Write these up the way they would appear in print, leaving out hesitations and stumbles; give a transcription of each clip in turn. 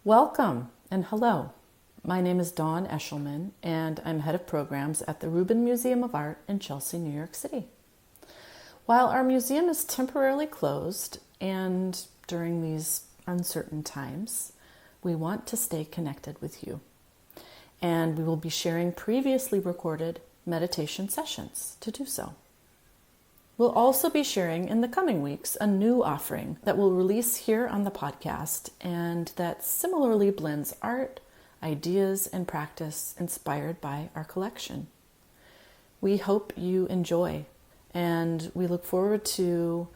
Welcome and hello. My name is Dawn Eshelman and I'm head of programs at the Rubin Museum of Art in Chelsea, New York City. While our museum is temporarily closed and during these uncertain times, we want to stay connected with you. And we will be sharing previously recorded meditation sessions to do so. We'll also be sharing in the coming weeks a new offering that we'll release here on the podcast and that similarly blends art, ideas, and practice inspired by our collection. We hope you enjoy, and we look forward to,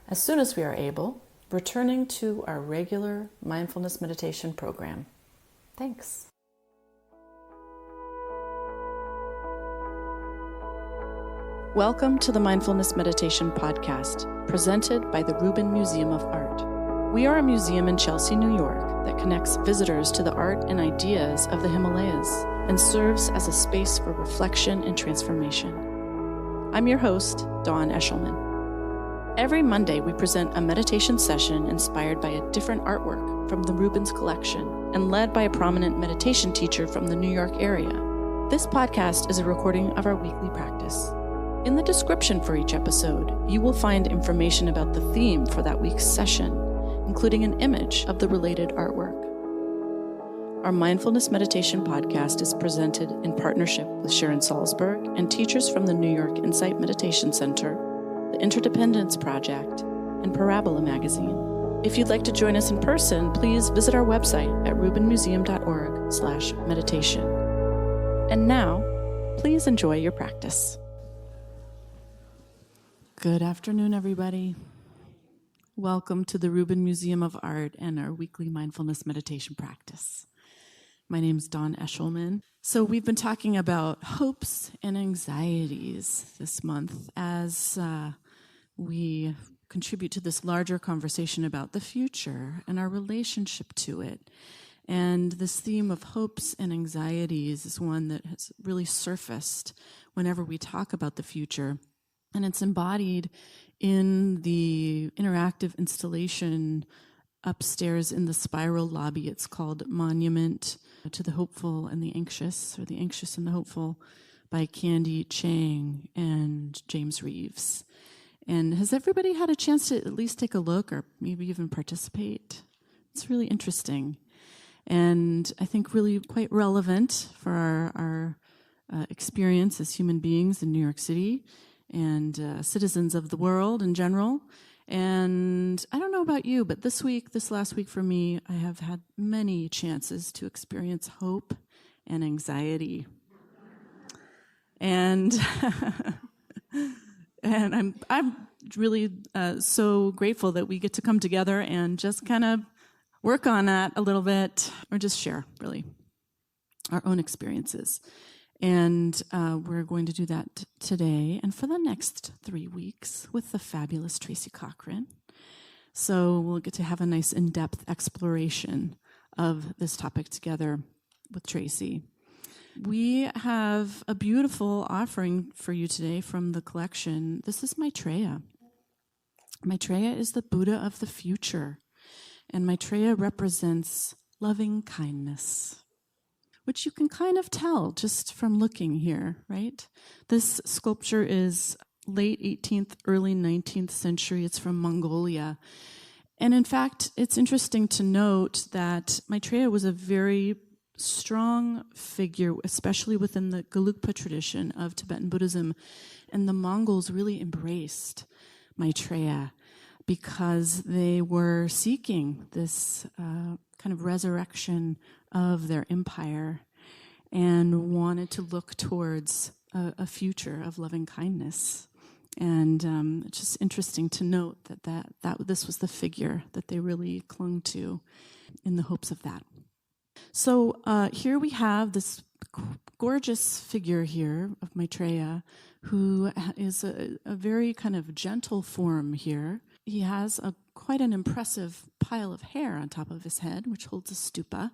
as soon as we are able, returning to our regular mindfulness meditation program. Thanks. Welcome to the Mindfulness Meditation podcast, presented by the Rubin Museum of Art. We are a museum in Chelsea, New York, that connects visitors to the art and ideas of the Himalayas and serves as a space for reflection and transformation. I'm your host, Dawn Eshelman. Every Monday, we present a meditation session inspired by a different artwork from the Rubin's collection and led by a prominent meditation teacher from the New York area. This podcast is a recording of our weekly practice. In the description for each episode, you will find information about the theme for that week's session, including an image of the related artwork. Our Mindfulness Meditation podcast is presented in partnership with Sharon Salzberg and teachers from the New York Insight Meditation Center, the Interdependence Project, and Parabola Magazine. If you'd like to join us in person, please visit our website at rubinmuseum.org/meditation. And now, please enjoy your practice. Good afternoon, everybody. Welcome to the Rubin Museum of Art and our weekly mindfulness meditation practice. My name is Dawn Eshelman. So we've been talking about hopes and anxieties this month as we contribute to this larger conversation about the future and our relationship to it. And this theme of hopes and anxieties is one that has really surfaced whenever we talk about the future. And it's embodied in the interactive installation upstairs in the spiral lobby. It's called Monument to the Hopeful and the Anxious, or The Anxious and the Hopeful, by Candy Chang and James Reeves. And has everybody had a chance to at least take a look or maybe even participate? It's really interesting. And I think really quite relevant for our experience as human beings in New York City and citizens of the world in general. And I don't know about you, but this last week for me, I have had many chances to experience hope and anxiety. And and I'm really so grateful that we get to come together and just kind of work on that a little bit, or just share, really, our own experiences. And we're going to do that today and for the next 3 weeks with the fabulous Tracy Cochran. So we'll get to have a nice in-depth exploration of this topic together with Tracy. We have a beautiful offering for you today from the collection. This is Maitreya. Maitreya is the Buddha of the future, and Maitreya represents loving kindness, which you can kind of tell just from looking here, right? This sculpture is late 18th, early 19th century. It's from Mongolia. And in fact, it's interesting to note that Maitreya was a very strong figure, especially within the Gelugpa tradition of Tibetan Buddhism. And the Mongols really embraced Maitreya because they were seeking this kind of resurrection of their empire and wanted to look towards a future of loving kindness. And it's just interesting to note that this was the figure that they really clung to in the hopes of that. So here we have this gorgeous figure here of Maitreya, who is a very kind of gentle form here. He has quite an impressive pile of hair on top of his head, which holds a stupa,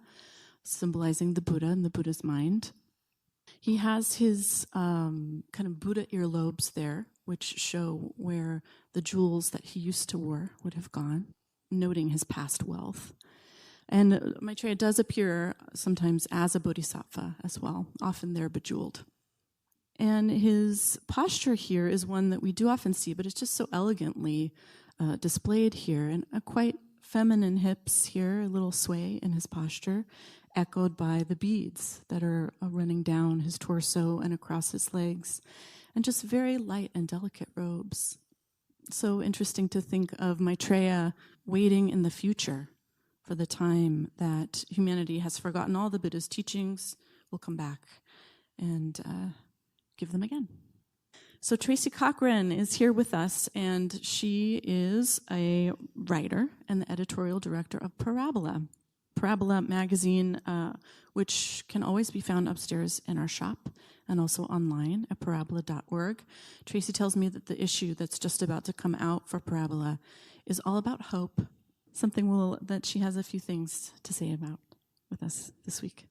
symbolizing the Buddha and the Buddha's mind. He has his kind of Buddha earlobes there, which show where the jewels that he used to wear would have gone, noting his past wealth. And Maitreya does appear sometimes as a bodhisattva as well. Often they're bejeweled. And his posture here is one that we do often see, but it's just so elegantly displayed here, and a quite feminine hips here, a little sway in his posture, echoed by the beads that are running down his torso and across his legs, and just very light and delicate robes. So interesting to think of Maitreya waiting in the future for the time that humanity has forgotten all the Buddha's teachings, will come back and give them again. So Tracy Cochran is here with us, and she is a writer and the editorial director of Parabola. Parabola Magazine, which can always be found upstairs in our shop and also online at parabola.org. Tracy tells me that the issue that's just about to come out for Parabola is all about hope, something that she has a few things to say about with us this week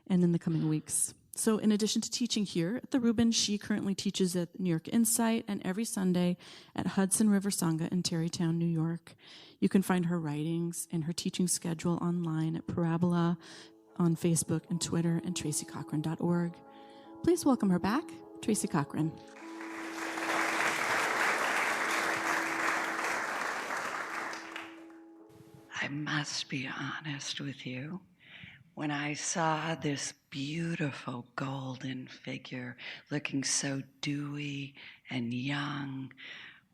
and in the coming weeks. So in addition to teaching here at the Rubin, she currently teaches at New York Insight and every Sunday at Hudson River Sangha in Tarrytown, New York. You can find her writings and her teaching schedule online at Parabola on Facebook and Twitter and tracycochran.org. Please welcome her back, Tracy Cochran. I must be honest with you. When I saw this beautiful golden figure looking so dewy and young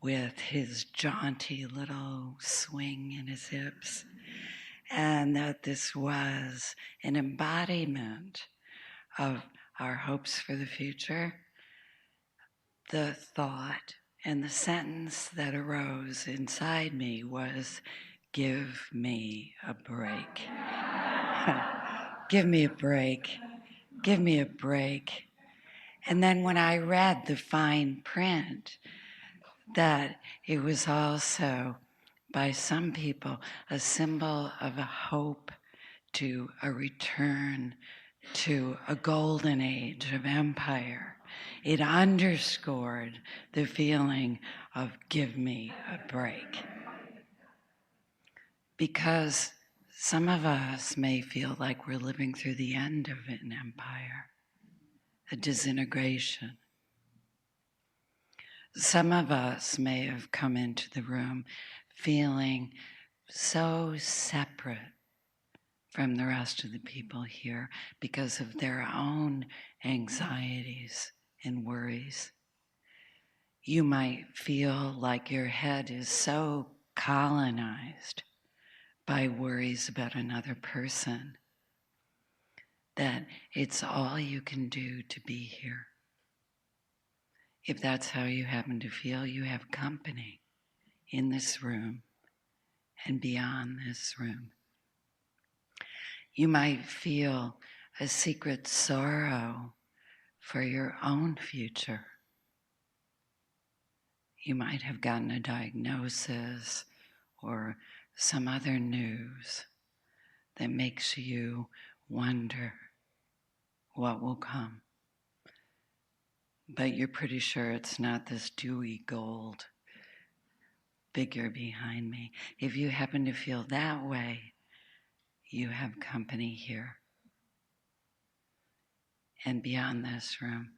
with his jaunty little swing in his hips, and that this was an embodiment of our hopes for the future, the thought and the sentence that arose inside me was, "Give me a break." Give me a break. Give me a break. And then when I read the fine print, that it was also, by some people, a symbol of a hope to a return to a golden age of empire, it underscored the feeling of give me a break. Because some of us may feel like we're living through the end of an empire, a disintegration. Some of us may have come into the room feeling so separate from the rest of the people here because of their own anxieties and worries. You might feel like your head is so colonized by worries about another person that it's all you can do to be here. If that's how you happen to feel, you have company in this room and beyond this room. You might feel a secret sorrow for your own future. You might have gotten a diagnosis or some other news that makes you wonder what will come. But you're pretty sure it's not this dewy gold figure behind me. If you happen to feel that way, you have company here and beyond this room.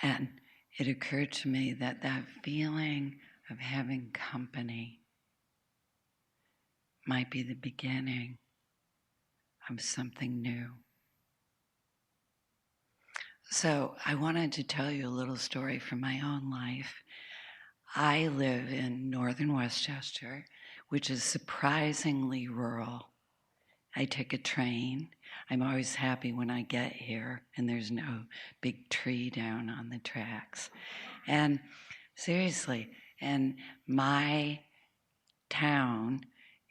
And it occurred to me that that feeling of having company might be the beginning of something new. So I wanted to tell you a little story from my own life. I live in northern Westchester, which is surprisingly rural. I take a train. I'm always happy when I get here and there's no big tree down on the tracks. And seriously, and my town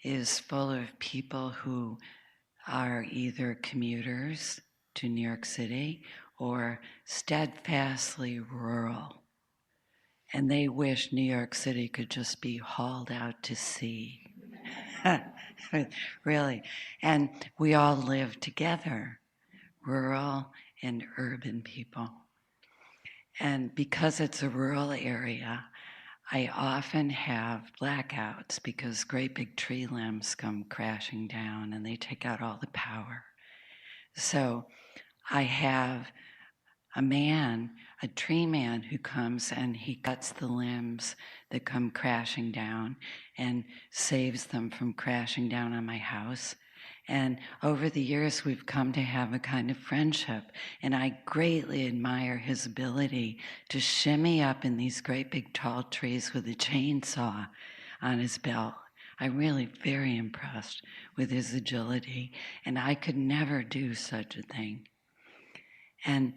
is full of people who are either commuters to New York City or steadfastly rural. And they wish New York City could just be hauled out to sea. Really. And we all live together, rural and urban people. And because it's a rural area, I often have blackouts because great big tree limbs come crashing down and they take out all the power. So I have a tree man who comes and he cuts the limbs that come crashing down and saves them from crashing down on my house. And over the years, we've come to have a kind of friendship. And I greatly admire his ability to shimmy up in these great big tall trees with a chainsaw on his belt. I'm really very impressed with his agility. And I could never do such a thing. And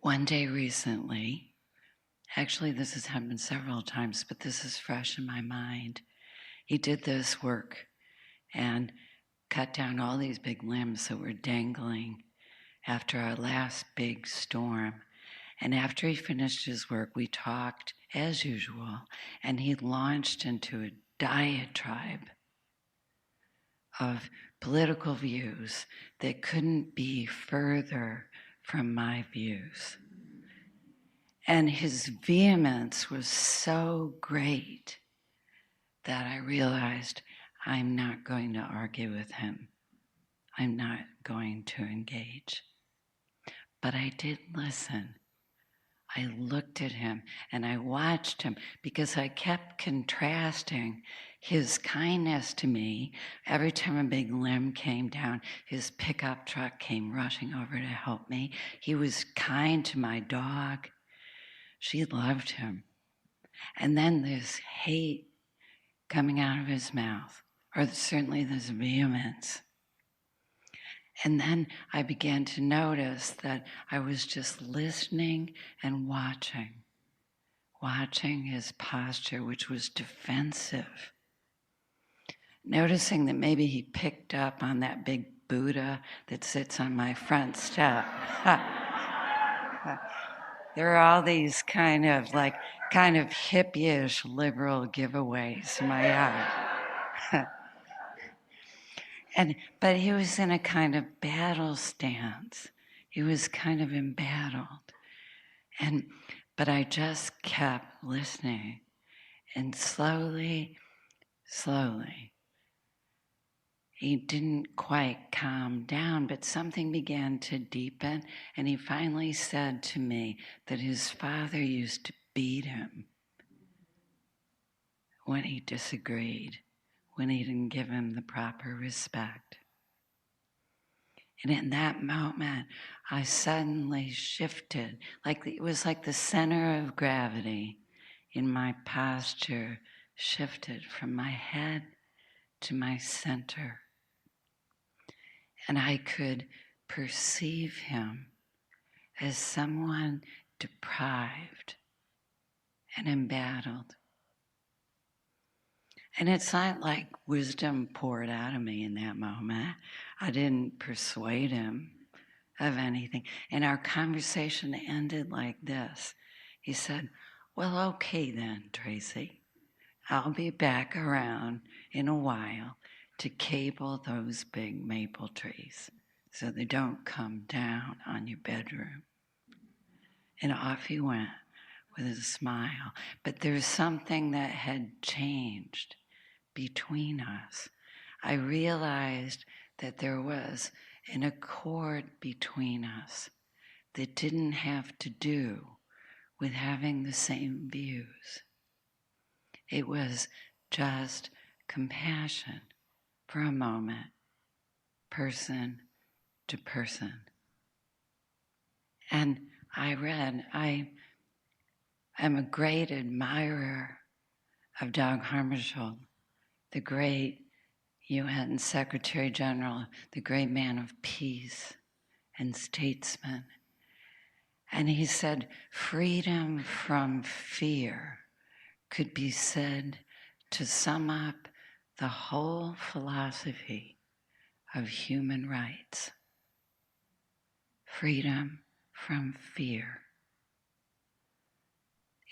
one day recently, actually this has happened several times, but this is fresh in my mind. He did this work and cut down all these big limbs that were dangling after our last big storm. And after he finished his work, we talked as usual, and he launched into a diatribe of political views that couldn't be further from my views. And his vehemence was so great that I realized I'm not going to argue with him. I'm not going to engage. But I did listen. I looked at him and I watched him because I kept contrasting his kindness to me. Every time a big limb came down, his pickup truck came rushing over to help me. He was kind to my dog. She loved him. And then this hate coming out of his mouth, or certainly this vehemence. And then I began to notice that I was just listening and watching his posture, which was defensive. Noticing that maybe he picked up on that big Buddha that sits on my front step. There are all these kind of hippie-ish liberal giveaways in my yard. But he was in a kind of battle stance. He was kind of embattled. But I just kept listening. And slowly, he didn't quite calm down, but something began to deepen. And he finally said to me that his father used to beat him when he disagreed, when he didn't give him the proper respect. And in that moment, I suddenly shifted, it was like the center of gravity in my posture shifted from my head to my center. And I could perceive him as someone deprived and embattled. And it's not like wisdom poured out of me in that moment. I didn't persuade him of anything. And our conversation ended like this. He said, "Well, okay then, Tracy. I'll be back around in a while to cable those big maple trees so they don't come down on your bedroom." And off he went with a smile. But there's something that had changed between us. I realized that there was an accord between us that didn't have to do with having the same views. It was just compassion for a moment, person to person. And I am a great admirer of Dag Hammarskjöld, the great UN Secretary General, the great man of peace and statesman. And he said, freedom from fear could be said to sum up the whole philosophy of human rights. Freedom from fear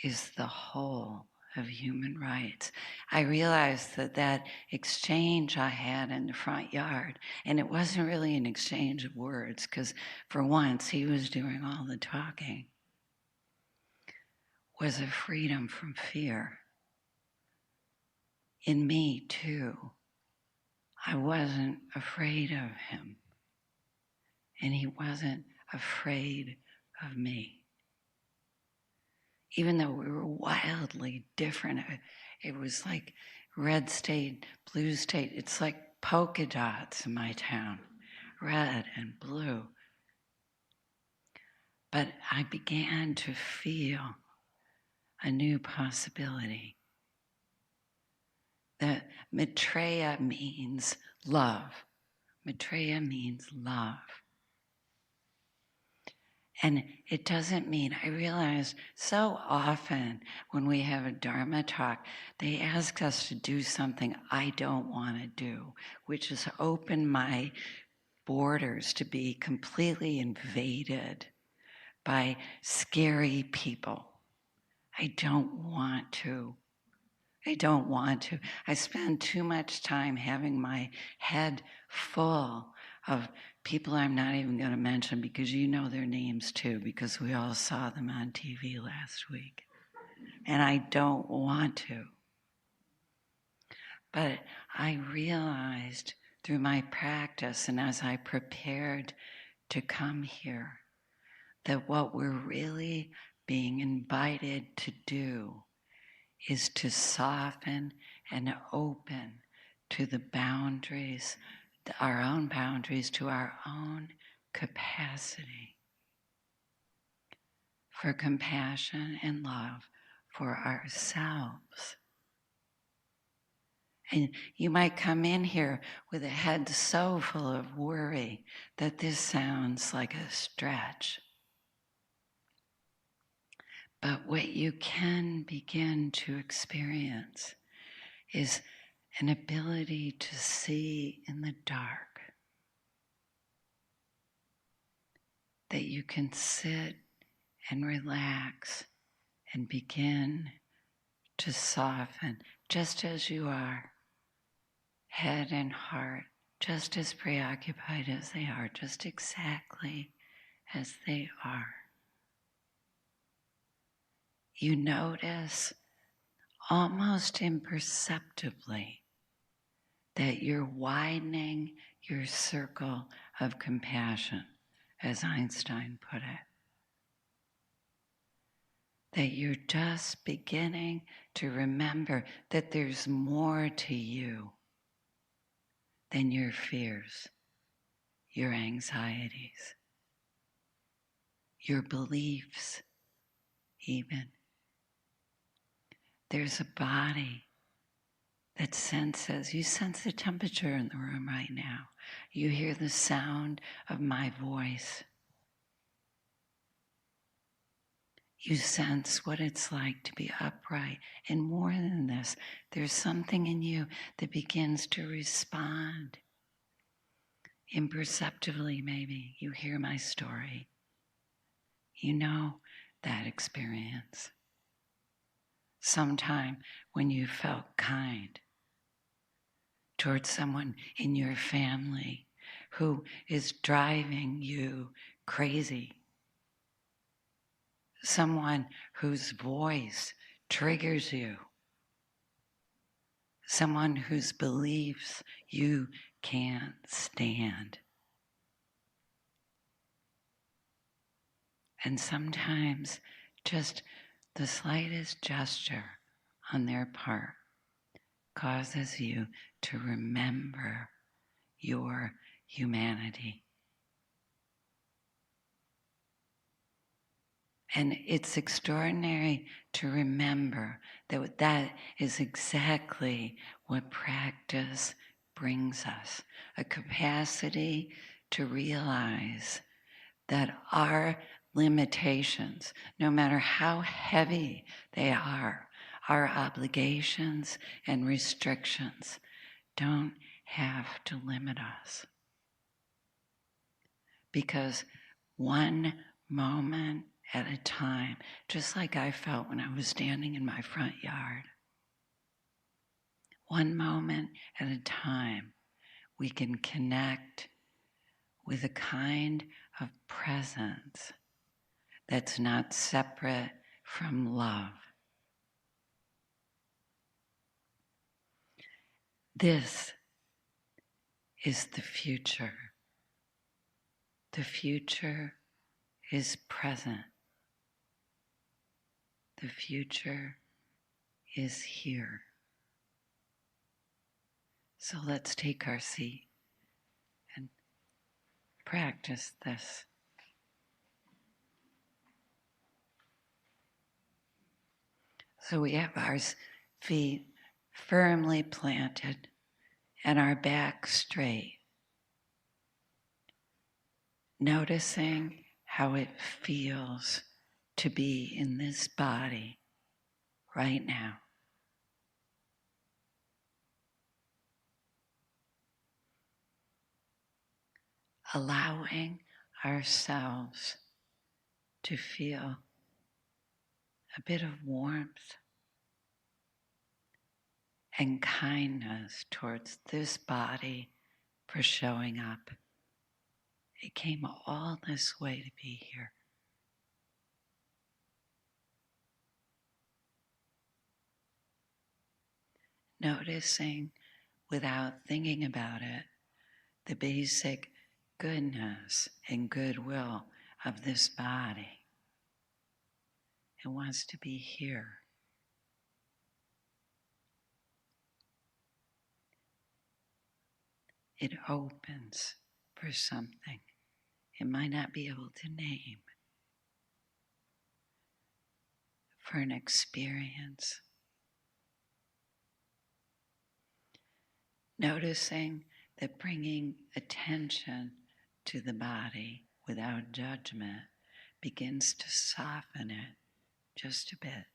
is the whole of human rights. I realized that exchange I had in the front yard, and it wasn't really an exchange of words, because for once he was doing all the talking, was a freedom from fear. In me, too. I wasn't afraid of him, and he wasn't afraid of me. Even though we were wildly different, it was like red state, blue state. It's like polka dots in my town, red and blue. But I began to feel a new possibility. That Maitreya means love. Maitreya means love. And it doesn't mean, I realize so often when we have a Dharma talk, they ask us to do something I don't want to do, which is open my borders to be completely invaded by scary people. I don't want to. I spend too much time having my head full of people I'm not even going to mention because you know their names too, because we all saw them on TV last week. And I don't want to. But I realized through my practice and as I prepared to come here that what we're really being invited to do is to soften and open to the boundaries, our own boundaries, to our own capacity for compassion and love for ourselves. And you might come in here with a head so full of worry that this sounds like a stretch. But what you can begin to experience is an ability to see in the dark, that you can sit and relax and begin to soften just as you are, head and heart, just as preoccupied as they are, just exactly as they are. You notice almost imperceptibly that you're widening your circle of compassion, as Einstein put it. That you're just beginning to remember that there's more to you than your fears, your anxieties, your beliefs even. There's a body that senses, you sense the temperature in the room right now. You hear the sound of my voice. You sense what it's like to be upright. And more than this, there's something in you that begins to respond. Imperceptibly, maybe, you hear my story. You know that experience. Sometime when you felt kind towards someone in your family who is driving you crazy. Someone whose voice triggers you. Someone whose beliefs you can't stand. And sometimes just the slightest gesture on their part causes you to remember your humanity. And it's extraordinary to remember that that is exactly what practice brings us, a capacity to realize that our limitations, no matter how heavy they are, our obligations and restrictions don't have to limit us. Because one moment at a time, just like I felt when I was standing in my front yard, one moment at a time, we can connect with a kind of presence that's not separate from love. This is the future. The future is present. The future is here. So let's take our seat and practice this. So we have our feet firmly planted and our back straight. Noticing how it feels to be in this body right now. Allowing ourselves to feel a bit of warmth and kindness towards this body for showing up. It came all this way to be here. Noticing without thinking about it the basic goodness and goodwill of this body. It wants to be here. It opens for something it might not be able to name, for an experience. Noticing that bringing attention to the body without judgment begins to soften it just a bit.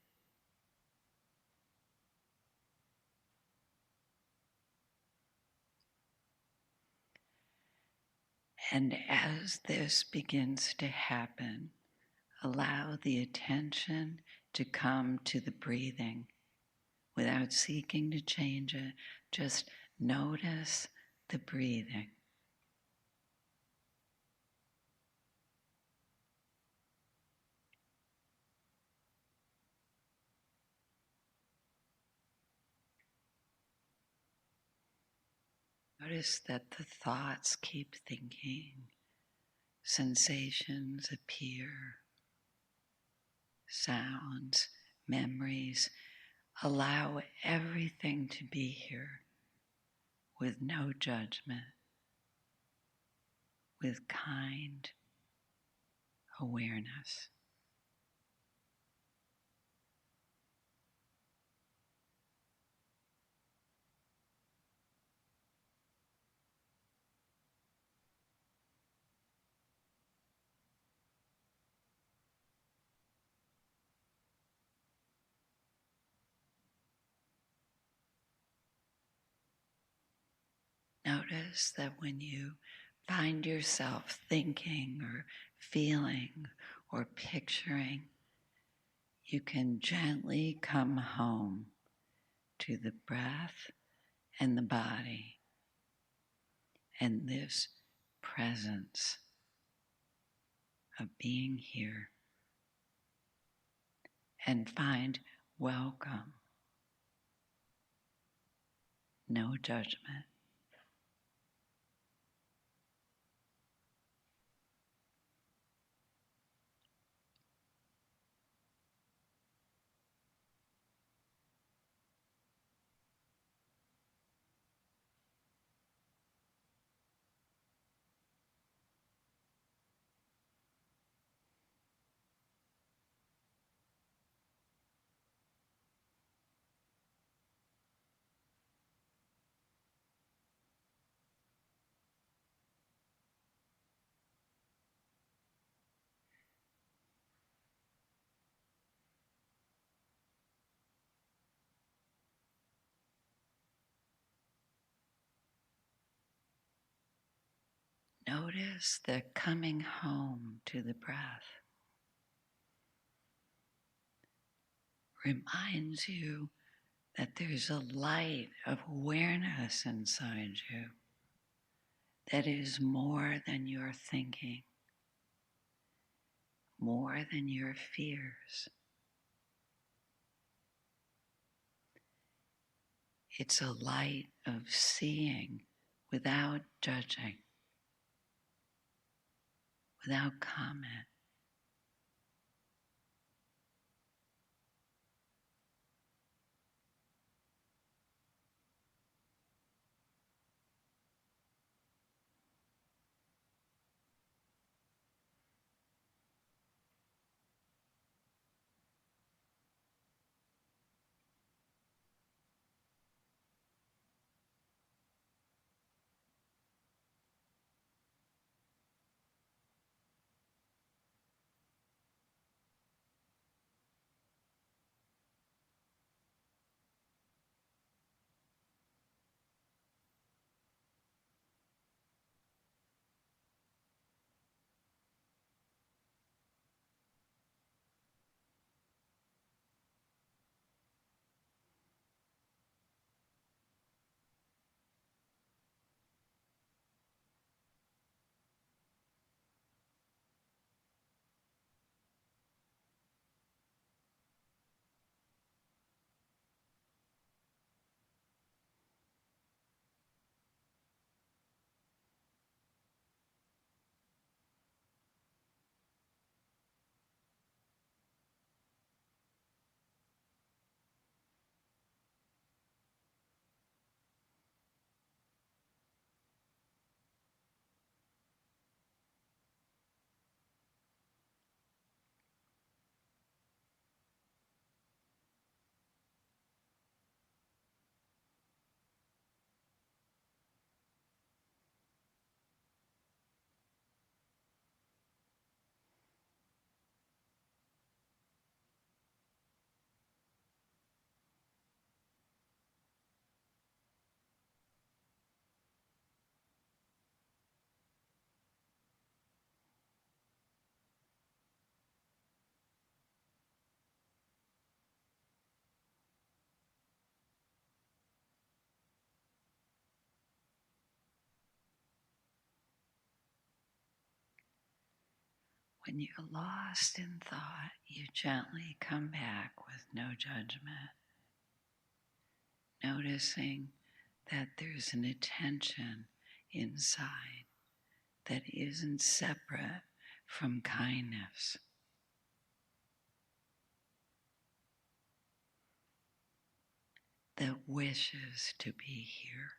And as this begins to happen, allow the attention to come to the breathing without seeking to change it. Just notice the breathing. Notice that the thoughts keep thinking, sensations appear, sounds, memories. Allow everything to be here with no judgment, with kind awareness. Notice that when you find yourself thinking or feeling or picturing, you can gently come home to the breath and the body and this presence of being here, and find welcome, no judgment. Notice the coming home to the breath reminds you that there's a light of awareness inside you that is more than your thinking, more than your fears. It's a light of seeing without judging, without comment. When you're lost in thought, you gently come back with no judgment, noticing that there's an attention inside that isn't separate from kindness, that wishes to be here.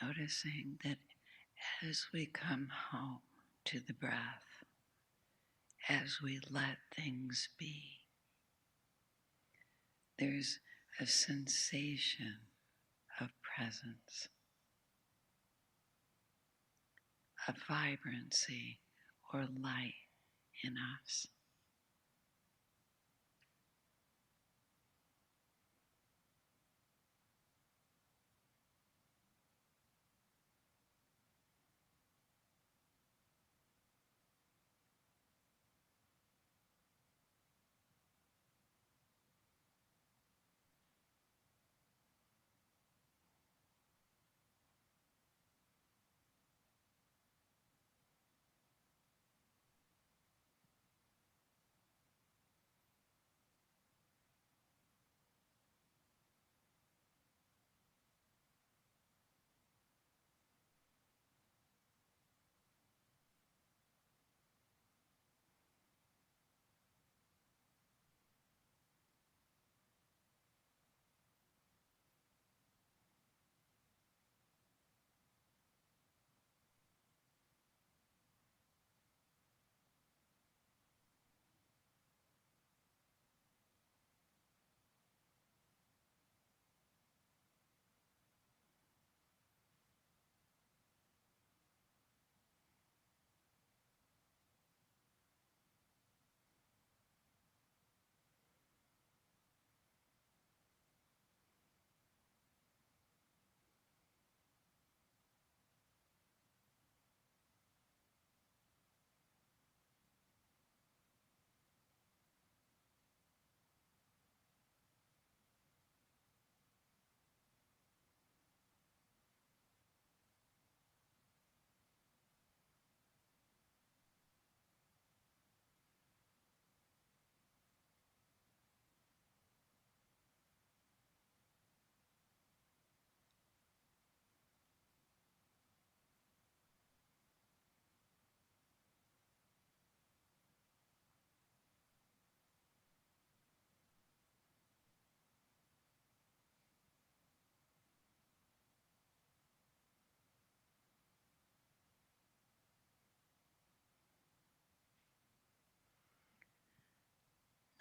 Noticing that as we come home to the breath, as we let things be, there's a sensation of presence, of vibrancy or light in us.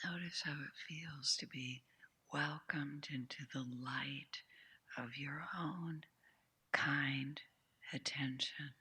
Notice how it feels to be welcomed into the light of your own kind attention.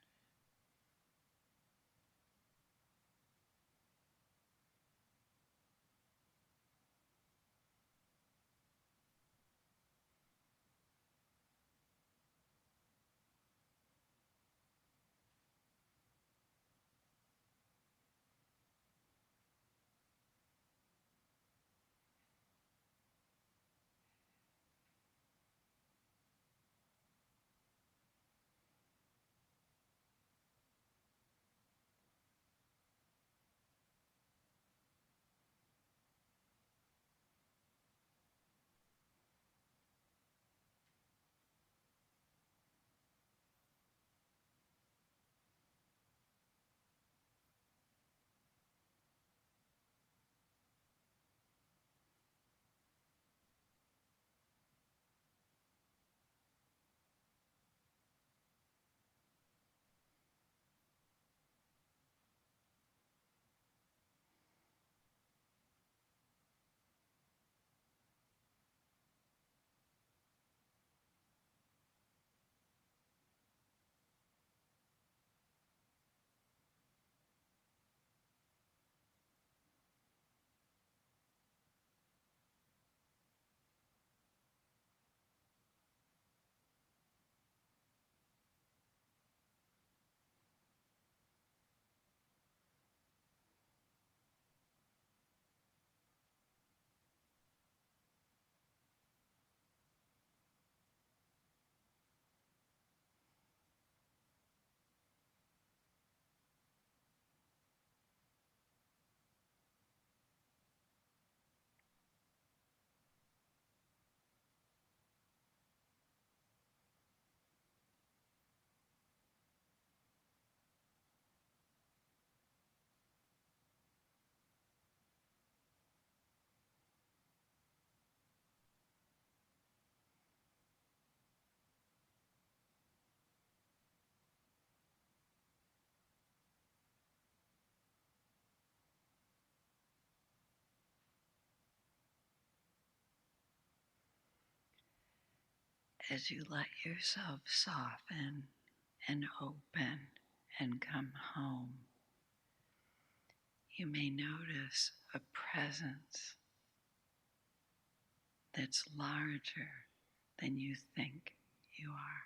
As you let yourself soften and open and come home, you may notice a presence that's larger than you think you are.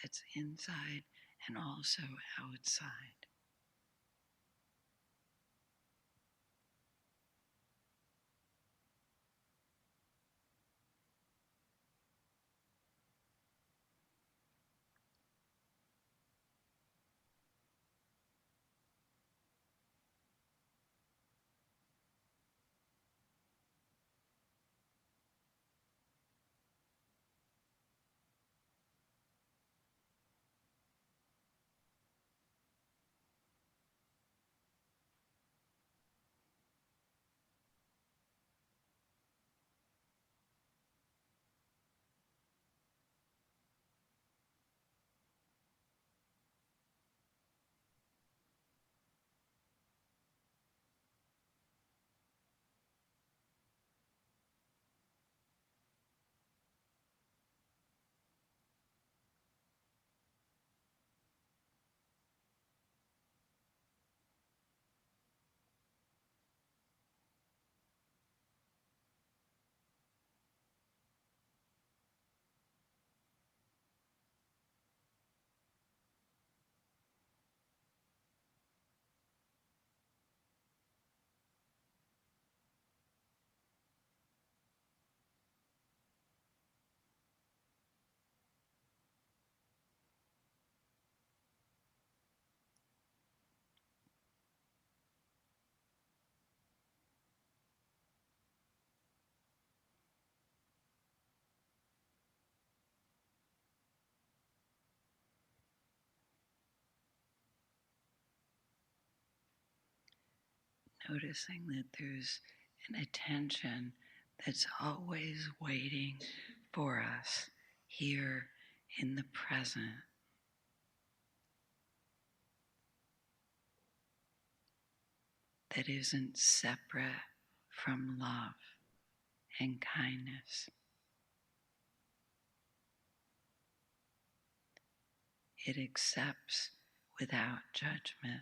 That's inside and also outside. Noticing that there's an attention that's always waiting for us here in the present. That isn't separate from love and kindness. It accepts without judgment.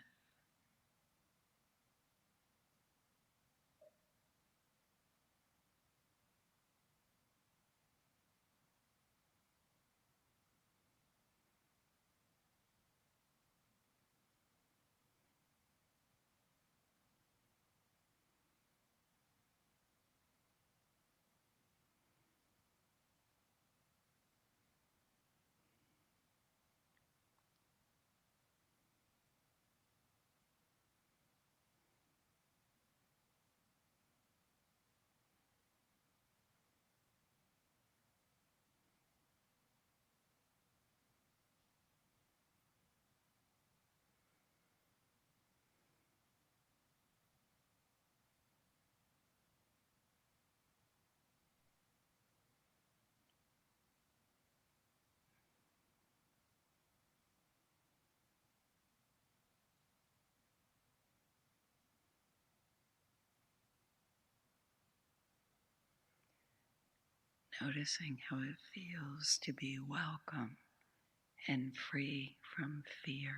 Noticing how it feels to be welcome and free from fear.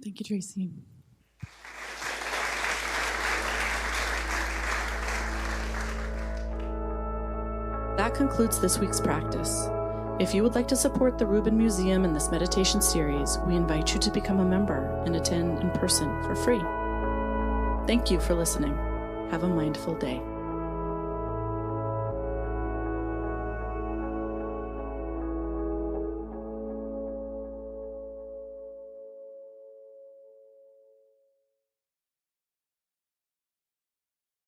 Thank you, Tracy. That concludes this week's practice. If you would like to support the Rubin Museum and this meditation series, we invite you to become a member and attend in person for free. Thank you for listening. Have a mindful day.